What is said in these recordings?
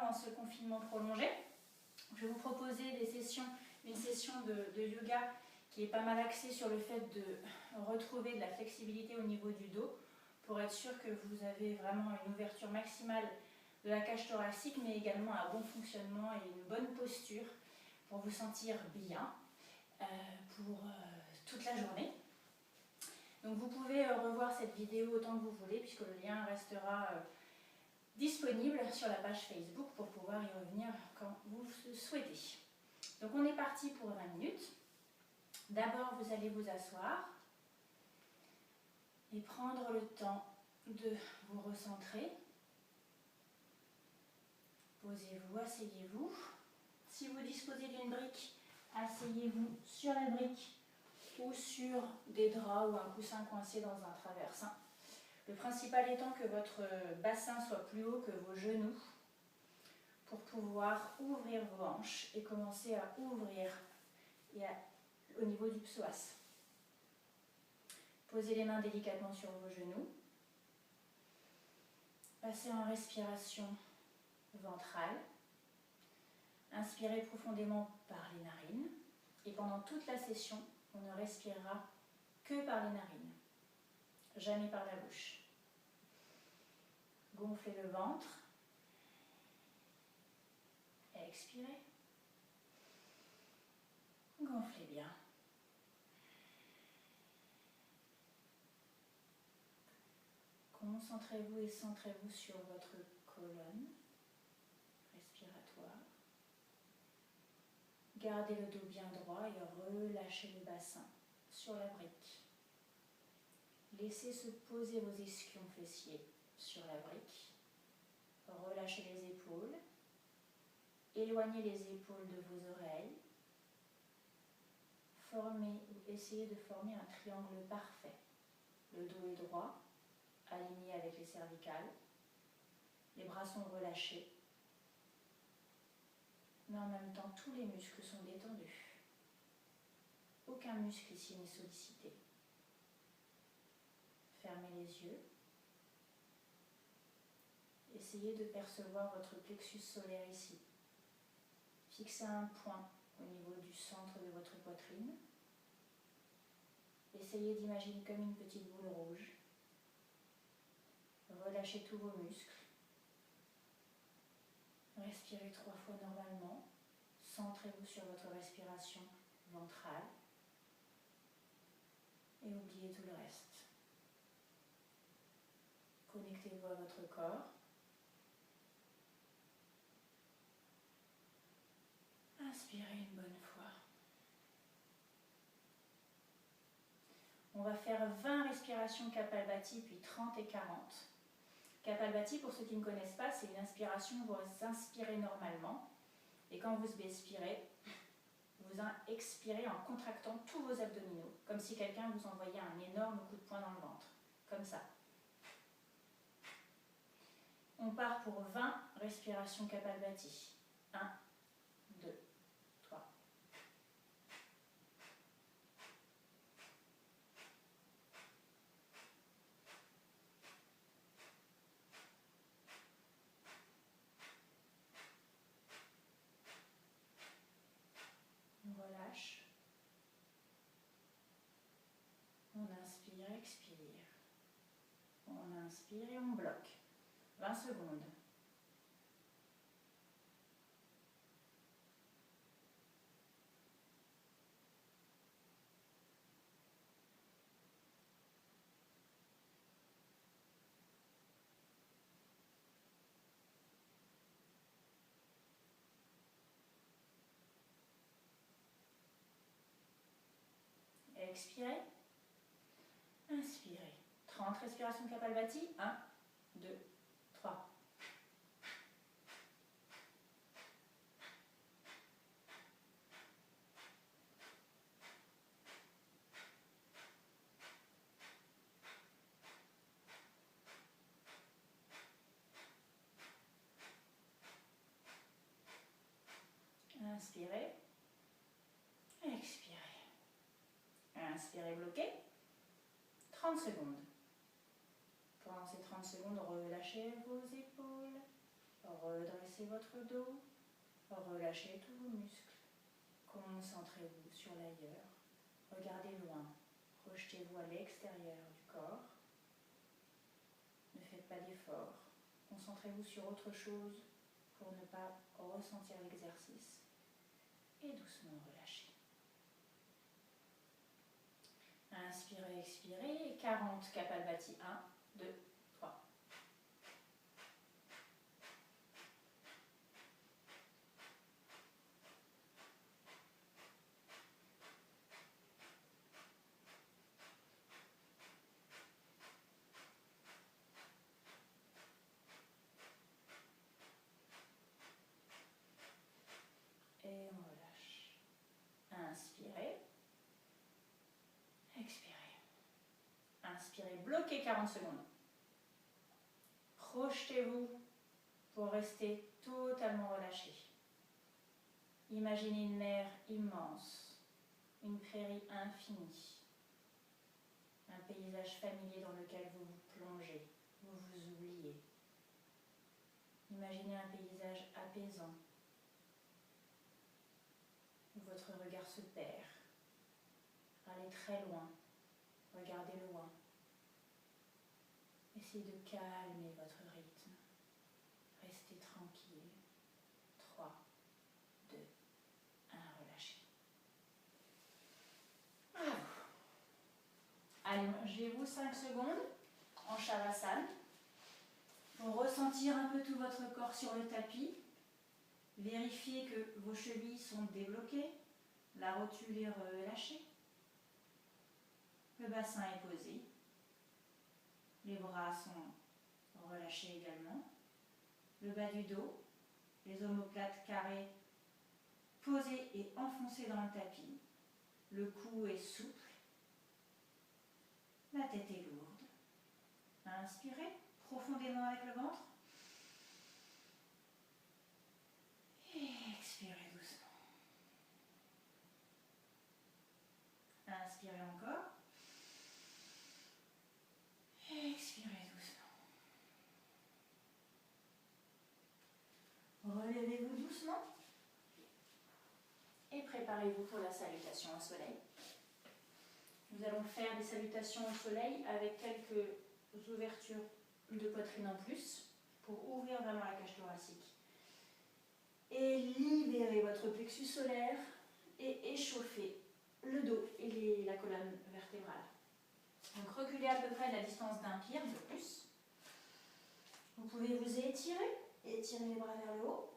pendant ce confinement prolongé. Je vais vous proposer une session de yoga qui est pas mal axée sur le fait de retrouver de la flexibilité au niveau du dos pour être sûr que vous avez vraiment une ouverture maximale de la cage thoracique, mais également un bon fonctionnement et une bonne posture pour vous sentir bien pour toute la journée. Donc vous pouvez revoir cette vidéo autant que vous voulez puisque le lien restera disponible sur la page Facebook pour pouvoir y revenir quand vous le souhaitez. Donc on est parti pour 20 minutes. D'abord vous allez vous asseoir et prendre le temps de vous recentrer. Posez-vous, asseyez-vous. Si vous disposez d'une brique, asseyez-vous sur la brique ou sur des draps ou un coussin coincé dans un traversin. Le principal étant que votre bassin soit plus haut que vos genoux pour pouvoir ouvrir vos hanches et commencer à ouvrir au niveau du psoas. Posez les mains délicatement sur vos genoux. Passez en respiration ventrale. Inspirez profondément par les narines. Et pendant toute la session, on ne respirera que par les narines, jamais par la bouche. Gonflez le ventre. Expirez. Gonflez bien. Concentrez-vous et centrez-vous sur votre colonne respiratoire. Gardez le dos bien droit et relâchez le bassin sur la brique. Laissez se poser vos ischions fessiers sur la brique. Relâchez les épaules. Éloignez les épaules de vos oreilles. Essayez de former un triangle parfait. Le dos est droit, aligné avec les cervicales. Les bras sont relâchés. Mais en même temps, tous les muscles sont détendus. Aucun muscle ici n'est sollicité. Fermez les yeux. Essayez de percevoir votre plexus solaire ici. Fixez un point au niveau du centre de votre poitrine. Essayez d'imaginer comme une petite boule rouge. Relâchez tous vos muscles. Respirez 3 fois normalement. Centrez-vous sur votre respiration ventrale. Et oubliez tout le reste. Connectez-vous à votre corps. Inspirez une bonne fois. On va faire 20 respirations Kapalbhati, puis 30 et 40. Kapalbhati, pour ceux qui ne connaissent pas, c'est une inspiration où vous inspirez normalement. Et quand vous expirez, vous expirez en contractant tous vos abdominaux, comme si quelqu'un vous envoyait un énorme coup de poing dans le ventre. Comme ça. On part pour 20 respirations Kapalbhati. 1, 2, 3. On relâche. On inspire, expire. On inspire et on bloque. 20 secondes. Expirez. Inspirez. 30 respirations Kapalbhati. 1, 2, 3. Inspirez. Expirez. Inspirez, bloquez. 30 secondes. Pendant ces 30 secondes, relâchez vos épaules. Redressez votre dos. Relâchez tous vos muscles. Concentrez-vous sur l'ailleurs. Regardez loin. Projetez-vous à l'extérieur du corps. Ne faites pas d'effort. Concentrez-vous sur autre chose pour ne pas ressentir l'exercice. Et doucement relâchez. Inspirez, expirez. 40 Kapalbhati. 1, 2, 3. Et on relâche. Inspirez. Expirez. Inspirez, bloquez 40 secondes. Projetez-vous pour rester totalement relâché. Imaginez une mer immense, une prairie infinie, un paysage familier dans lequel vous vous plongez, vous vous oubliez. Imaginez un paysage apaisant, où votre regard se perd. Allez très loin, regardez loin. Essayez de calmer votre rythme. Restez tranquille. 3, 2, 1, relâchez. Allongez-vous 5 secondes en Shavasana pour ressentir un peu tout votre corps sur le tapis. Vérifiez que vos chevilles sont débloquées, la rotule est relâchée, le bassin est posé, les bras sont relâchés également, le bas du dos, les omoplates carrées posées et enfoncées dans le tapis, le cou est souple, la tête est lourde. Inspirez profondément avec le ventre. Et expirez doucement. Inspirez encore. Et expirez doucement. Relevez-vous doucement. Et préparez-vous pour la salutation au soleil. Nous allons faire des salutations au soleil avec quelques ouvertures de poitrine en plus pour ouvrir vraiment la cage thoracique. Et libérez votre plexus solaire et échauffez le dos et la colonne vertébrale. Donc reculez à peu près la distance d'un pied, un peu plus. Vous pouvez vous étirer les bras vers le haut.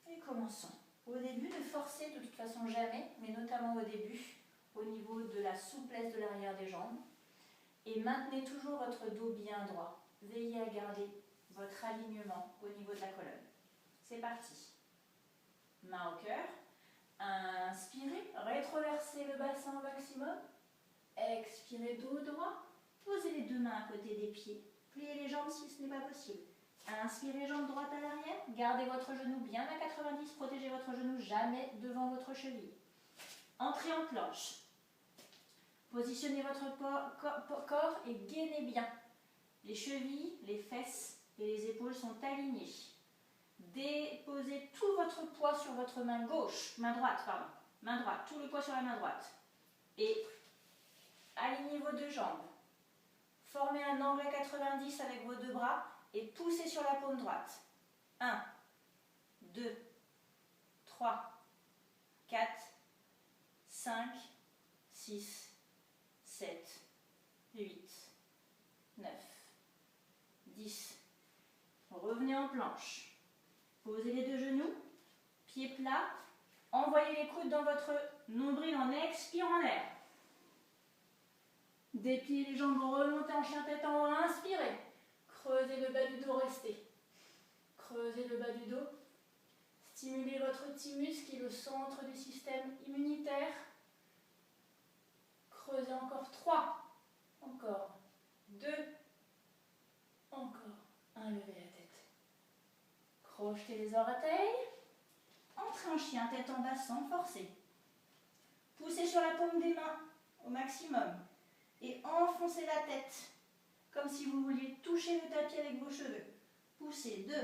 Et commençons. Au début, ne forcez de toute façon jamais, mais notamment au début, au niveau de la souplesse de l'arrière des jambes. Et maintenez toujours votre dos bien droit. Veillez à garder votre alignement au niveau de la colonne. C'est parti. Main au cœur. Inspirez, rétroversez le bassin au maximum. Expirez, dos droit. Posez les deux mains à côté des pieds. Pliez les jambes si ce n'est pas possible. Inspirez, jambe droite à l'arrière. Gardez votre genou bien à 90. Protégez votre genou jamais devant votre cheville. Entrez en planche. Positionnez votre corps et gainez bien. Les chevilles, les fesses et les épaules sont alignées. Déposez tout votre poids sur votre main gauche, main droite, tout le poids sur la main droite. Et alignez vos deux jambes. Formez un angle à 90 avec vos deux bras et poussez sur la paume droite. 1, 2, 3, 4, 5, 6, 7, 8, 9, 10. Revenez en planche. Posez les deux genoux, pieds plats. Envoyez les coudes dans votre nombril en expirant l'air. Dépliez les jambes, remontez en chien tête en haut, inspirez. Creusez le bas du dos, restez. Creusez le bas du dos. Stimulez votre thymus qui est le centre du système immunitaire. Creusez encore 3. Encore 2. Encore 1. Levez la tête. Crochetez les orteils. Entrez en chien tête en bas sans forcer. Poussez sur la paume des mains au maximum. Et enfoncez la tête. comme si vous vouliez toucher le tapis avec vos cheveux. Poussez 2,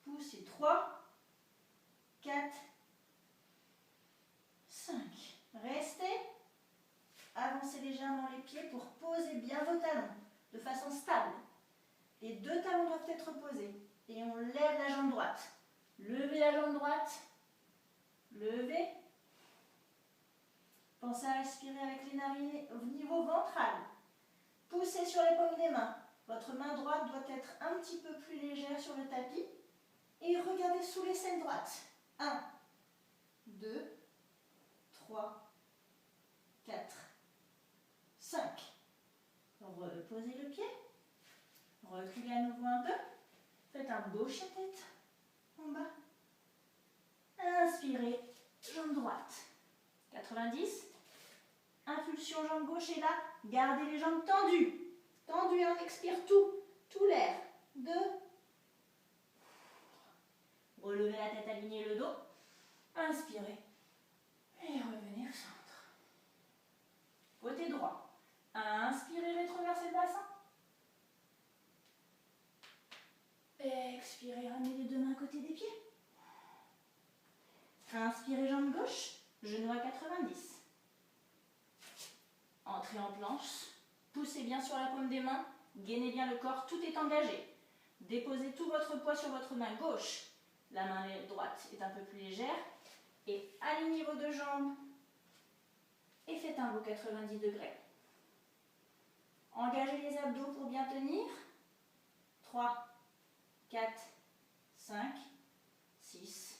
poussez 3, 4, 5. Restez. Avancez légèrement les pieds pour poser bien vos talons de façon stable. Les 2 talons doivent être posés. Et on lève la jambe droite. Levez la jambe droite. Levez. Pensez à respirer avec les narines au niveau ventral. Poussez sur les paumes des mains. Votre main droite doit être un petit peu plus légère sur le tapis. Et regardez sous l'aisselle droite. 1, 2, 3, 4, 5. Reposez le pied. Reculez à nouveau un peu. Faites un beau chien-tête en bas. Inspirez, jambe droite. 90. Impulsion jambe gauche et là, gardez les jambes tendues. Tendues, on expire tout l'air. 2. Relevez la tête, alignez le dos. Inspirez. Et revenez au centre. Côté droit. Inspirez, rétroversez le bassin. Expirez, ramenez les 2 mains à côté des pieds. Inspirez, jambe gauche, genou à 90. Entrez en planche. Poussez bien sur la paume des mains. Gainez bien le corps, tout est engagé. Déposez tout votre poids sur votre main gauche. La main droite est un peu plus légère. Et alignez vos 2 jambes. Et faites un beau 90 degrés. Engagez les abdos pour bien tenir. 3, 4, 5, 6,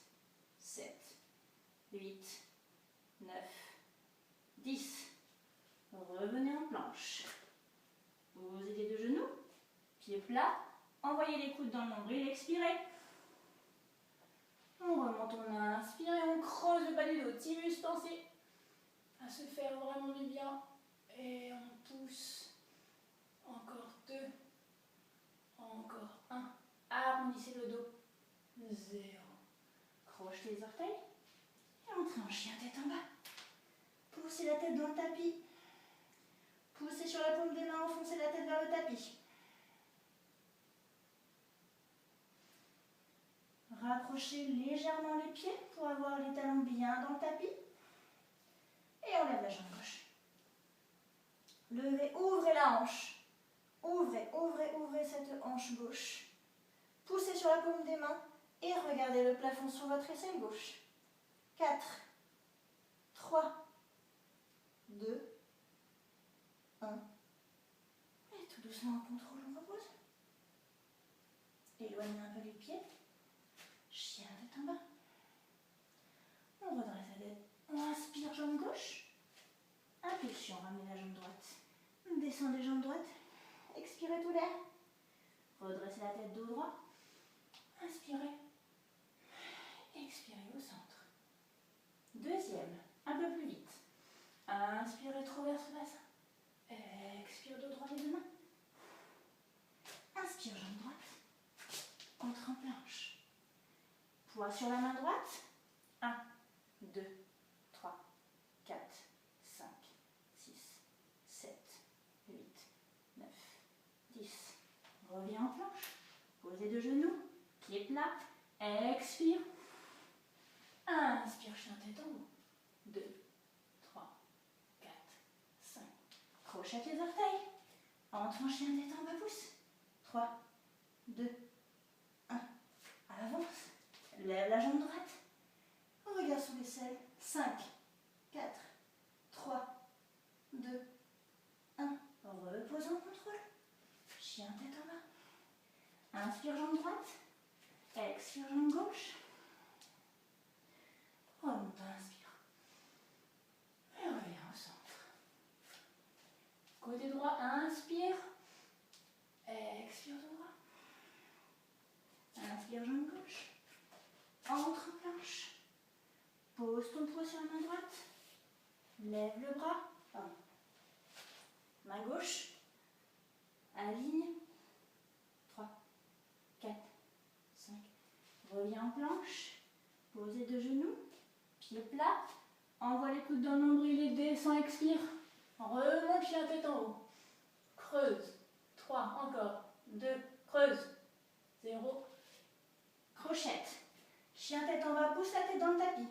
7, 8, 9, 10. Revenez en planche. Posez les 2 genoux. Pieds plats. Envoyez les coudes dans le nombril. Expirez. On remonte, on inspire et on creuse le bas du dos. Tibus, pensez à se faire vraiment du bien. Et on pousse. Encore 2. Encore 1. Arrondissez le dos. 0. Crochetez les orteils. Et entrez en chien tête en bas. Poussez la tête dans le tapis. Poussez sur la paume des mains, enfoncez la tête vers le tapis. Rapprochez légèrement les pieds pour avoir les talons bien dans le tapis. Et on lève la jambe gauche. Levez, ouvrez la hanche. Ouvrez, ouvrez, ouvrez cette hanche gauche. Poussez sur la paume des mains et regardez le plafond sur votre aisselle gauche. 4, 3, 2, 1. Et tout doucement, en contrôle, on repose. Éloignez un peu les pieds. Chien tête en bas. On redresse la tête. On inspire, jambe gauche. Impulsion, ramenez la jambe droite. Descendez jambe droite. Expirez tout l'air. Redressez la tête, dos droit. Inspirez. Expirez au centre. Deuxième, un peu plus vite. Inspirez, traverse le bassin. Expire, dos droit, les 2 mains. Inspire, jambe droite. Entre en planche. Poids sur la main droite. 1, 2, 3, 4, 5, 6, 7, 8, 9, 10. Reviens en planche. Posez 2 genoux. Pieds plats. Expire. Inspire, chien tête en haut. 2, 3, 4, 5. Crochette les orteils. Entre en chien tête en bas, pouce. 3, 2, 1. Avance. Lève la jambe droite. Regarde sous l'aisselle. 5, 4, 3, 2, 1. Repose en contrôle. Chien tête en bas. Inspire, jambe droite. Expire, jambe gauche. Remonte, inspire. Et reviens au centre. Côté droit, inspire. Expire de droit. Inspire, jambe gauche. Entre en planche. Pose ton poids sur la main droite. Lève le bras. Pardon. Main gauche. Aligne. 3, 4, 5. Reviens en planche. Posez 2 genoux. Pieds plats. Envoie les coudes dans le nombril et descend, expire. Remonte, chien tête en haut. Creuse. 3, encore, 2, creuse, 0, crochette. Chien tête en bas, pousse la tête dans le tapis.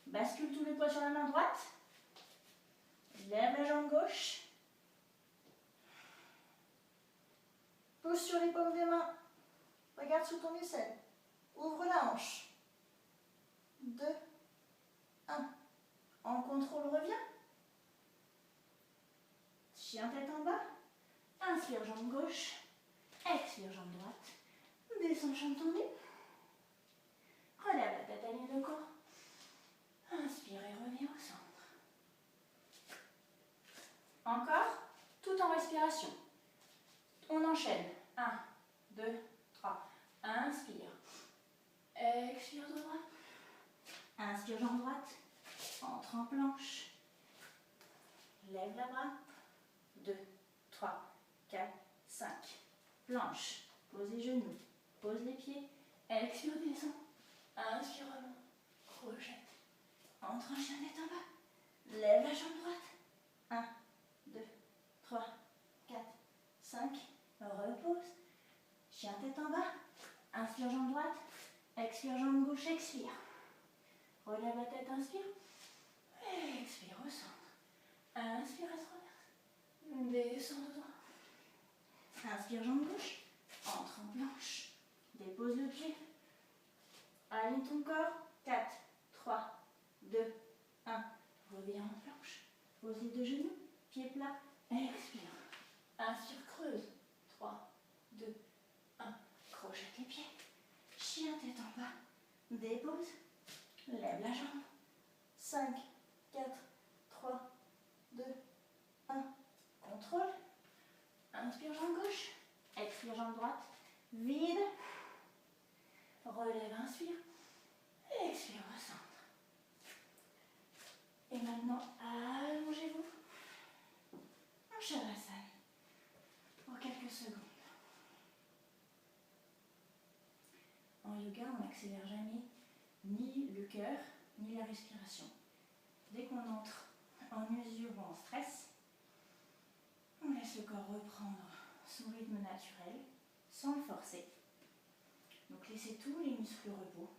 Bascule tout le poids sur la main droite. Lève la jambe gauche. Pousse sur les paumes des mains. Regarde sous ton aisselle. Ouvre la hanche. 2, 1. En contrôle, reviens. Chien tête en bas. Inspire, jambe gauche. Expire, jambe droite. Descends, jambe tendue. Relève la tête, aligne le corps. Inspire et reviens au centre. Encore, tout en respiration. On enchaîne. 1, 2, 3. Inspire. Expire de droite. Inspire, jambe droite. Entre en planche. Lève la bras. 2, 3, 4, 5. Planche. Pose les genoux. Pose les pieds. Expire, descend. Inspire, remonte. Crochette. Entre en chien tête en bas. Lève la jambe droite. 1, 2, 3, 4, 5. Repose. Chien tête en bas. Inspire, jambe droite. Expire, jambe gauche. Expire. Relève la tête, inspire. Expire au centre. Inspire, reste reverse. Descends de droit. Inspire, jambe gauche. Entre en planche. Dépose le pied. Aligne ton corps. 4, 3, 2, 1. Reviens en planche. Pose les deux genoux. Pieds plats. Expire. Inspire, creuse. 3, 2, 1. Crochette les pieds. Chien tête en bas. Dépose. Lève la jambe. 5, 4, 3, 2, 1. Contrôle. Inspire, jambe gauche. Expire, jambe droite. Vide. Relève, inspire. Expire au centre. Et maintenant, allongez-vous en Shavasana pour quelques secondes. En yoga, on n'accélère jamais ni le cœur, ni la respiration. Dès qu'on entre en usure ou en stress, on laisse le corps reprendre son rythme naturel, sans le forcer. Donc laissez tous les muscles au repos,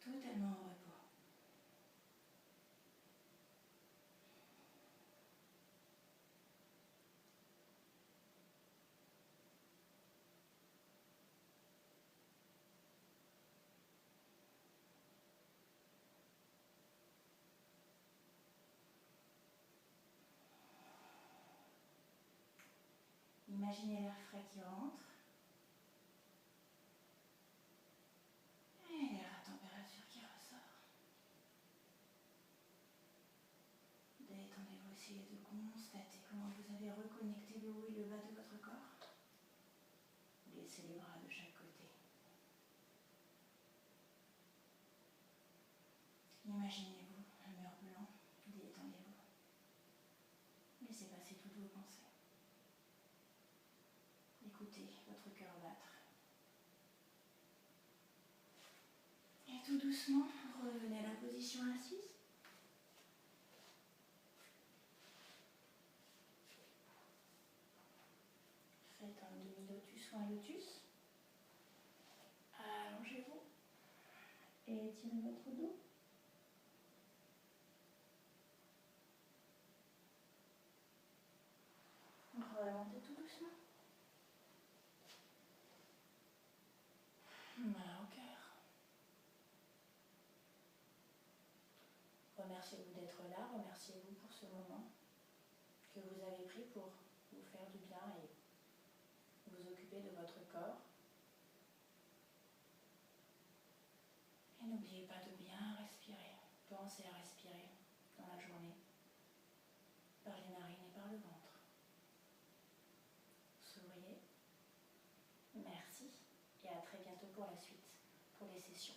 totalement au repos. Imaginez l'air frais qui rentre et l'air à température qui ressort. Détendez-vous, essayez de constater comment vous avez reconnecté le haut et le bas de votre corps. Laissez les bras de chaque côté. Imaginez-vous un mur blanc, détendez-vous. Laissez passer toutes vos pensées. Écoutez votre cœur battre. Et tout doucement, revenez à la position assise. Faites un demi-lotus ou un lotus. Allongez-vous et étirez votre dos. Remontez tout doucement. Main au cœur. Remerciez-vous d'être là, remerciez-vous pour ce moment que vous avez pris pour vous faire du bien et vous occuper de votre corps. Et n'oubliez pas de bien respirer. Pensez à respirer dans la journée, par les narines et par le ventre. Souriez. Merci et à très bientôt pour la suite, pour les sessions.